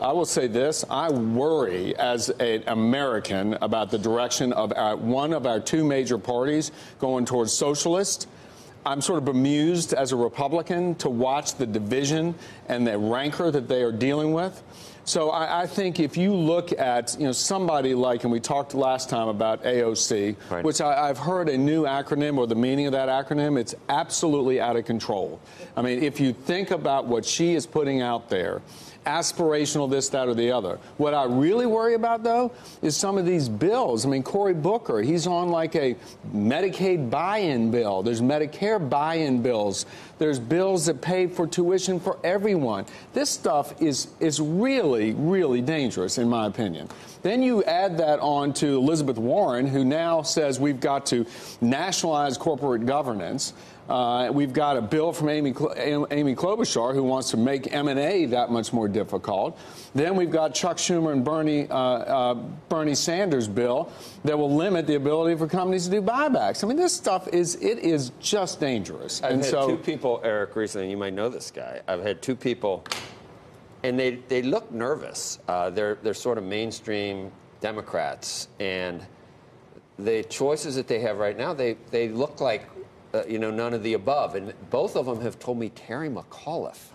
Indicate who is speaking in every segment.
Speaker 1: I will say this. I worry as an American about the direction of one of our two major parties going towards socialist. I'm sort of bemused as a Republican to watch the division and the rancor that they are dealing with. So I think if you look at, somebody like, and we talked last time about AOC, right, which I've heard a new acronym or the meaning of that acronym, it's absolutely out of control. I mean, if you think about what she is putting out there, aspirational this, that, or the other. What I really worry about, though, is some of these bills. I mean, Cory Booker, he's on like a Medicaid buy-in bill. There's Medicare buy-in bills. There's bills that pay for tuition for everyone. This stuff is really, really dangerous, in my opinion. Then you add that on to Elizabeth Warren, who now says we've got to nationalize corporate governance. We've got a bill from Amy Klobuchar who wants to make M&A that much more difficult. Then we've got Chuck Schumer and Bernie Sanders' bill that will limit the ability for companies to do buybacks. I mean, this stuff is just dangerous.
Speaker 2: I've had two people, Eric, recently, you might know this guy. I've had two people, and they look nervous. They're sort of mainstream Democrats, and the choices that they have right now, they look like none of the above. And both of them have told me Terry McAuliffe.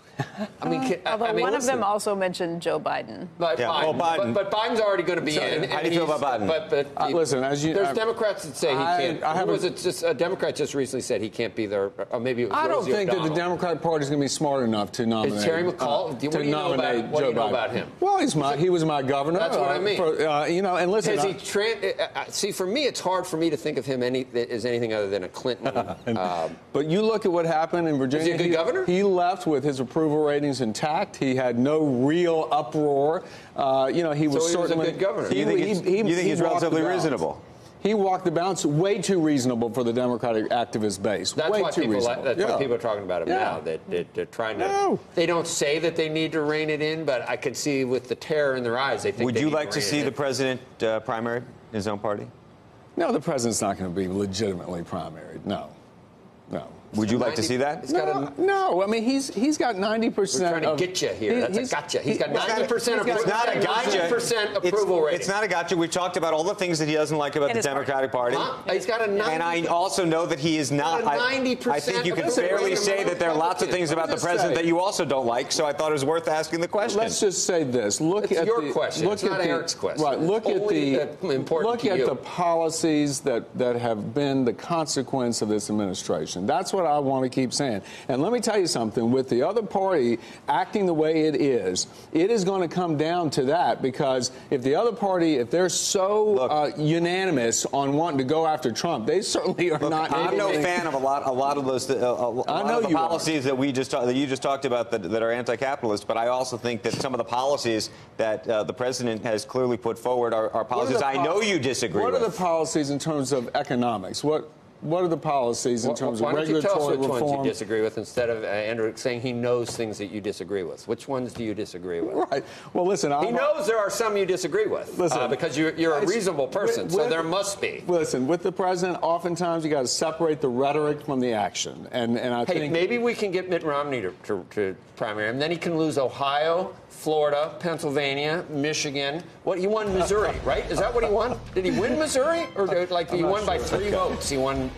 Speaker 2: I mean,
Speaker 3: although one of them also mentioned Joe Biden.
Speaker 2: But Biden's already going to be in.
Speaker 4: How do you feel about Biden?
Speaker 2: But
Speaker 1: listen,
Speaker 2: there's Democrats that say he can't. A Democrat just recently said he can't be there. Or maybe it was
Speaker 1: I don't
Speaker 2: Rosie
Speaker 1: think
Speaker 2: O'Donnell.
Speaker 1: that the Democratic Party is going to be smart enough to nominate.
Speaker 2: Is Terry McAuliffe? What do you know about him?
Speaker 1: Well, he was my governor.
Speaker 2: That's what I mean.
Speaker 1: And listen,
Speaker 2: see, for me, it's hard for me to think of him as anything other than a Clinton.
Speaker 1: But you look at what happened in Virginia.
Speaker 2: Was he a good governor?
Speaker 1: He left with his approval ratings intact. He had no real uproar. He was certainly
Speaker 2: a good governor.
Speaker 4: You think he's relatively reasonable?
Speaker 1: He walked the balance. Way too reasonable for the Democratic activist base.
Speaker 2: That's
Speaker 1: way
Speaker 2: why
Speaker 1: too
Speaker 2: people.
Speaker 1: reasonable.
Speaker 2: That's why people are talking about him now. That they're trying to. No. They don't say that they need to rein it in, but I can see with the terror in their eyes, they think.
Speaker 4: Would you like to see the president primaried in his own party?
Speaker 1: No, the president's not going to be legitimately primaried. No.
Speaker 4: Would you like to see that?
Speaker 1: No. I mean, he's got 90%.
Speaker 2: We're trying to get you here. That's a gotcha. He's got 90% of
Speaker 4: It's not a gotcha.
Speaker 2: approval rating.
Speaker 4: It's not a gotcha. We've talked about all the things that he doesn't like about the Democratic Party.
Speaker 2: He's got a 90%.
Speaker 4: And I also know that he is not.
Speaker 2: 90%.
Speaker 4: I think you can fairly say that there are lots of things about the president that you also don't like. So I thought it was worth asking the question.
Speaker 1: Let's just say this.
Speaker 2: It's your question. It's not Eric's question.
Speaker 1: Right. Look at the policies that have been the consequence of this administration. That's what I want to keep saying. And let me tell you something. With the other party acting the way it is going to come down to that, because if the other party, if they're so unanimous on wanting to go after Trump, they certainly are not.
Speaker 4: I'm no fan of a lot of those policies that you just talked about that are anti-capitalist. But I also think that some of the policies that the president has clearly put forward are policies I know you disagree with.
Speaker 1: What are the policies in terms of economics? What are the policies in terms of regulatory reform?
Speaker 2: Why don't you tell us which ones you disagree with instead of Andrew saying he knows things that you disagree with? Which ones do you disagree with?
Speaker 1: Right. Well, listen.
Speaker 2: He knows there are some you disagree with because you're a reasonable person, so there must be.
Speaker 1: Listen, with the president, oftentimes you got to separate the rhetoric from the action. And I think
Speaker 2: maybe we can get Mitt Romney to primary him. Then he can lose Ohio, Florida, Pennsylvania, Michigan. He won Missouri, right? Is that what he won? Did he win Missouri? Or he won by 3 votes? He won